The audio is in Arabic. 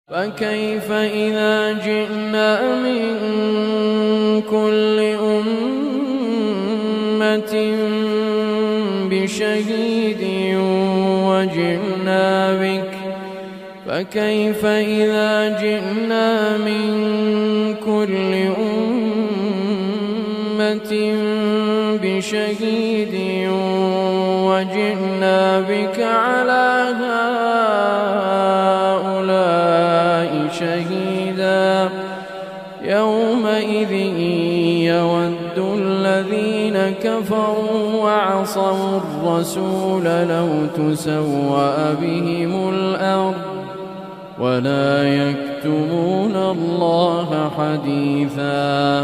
فكيف إذا جئنا من كل أمة بشهيد فكيف إذا جئنا من كل أمة بشهيد وجئنا بك على هؤلاء شهيدا يومئذ يود الذين كفروا وعصوا الرسول لو تسوأ بهم الأرض ولا يكتمون الله حديثا.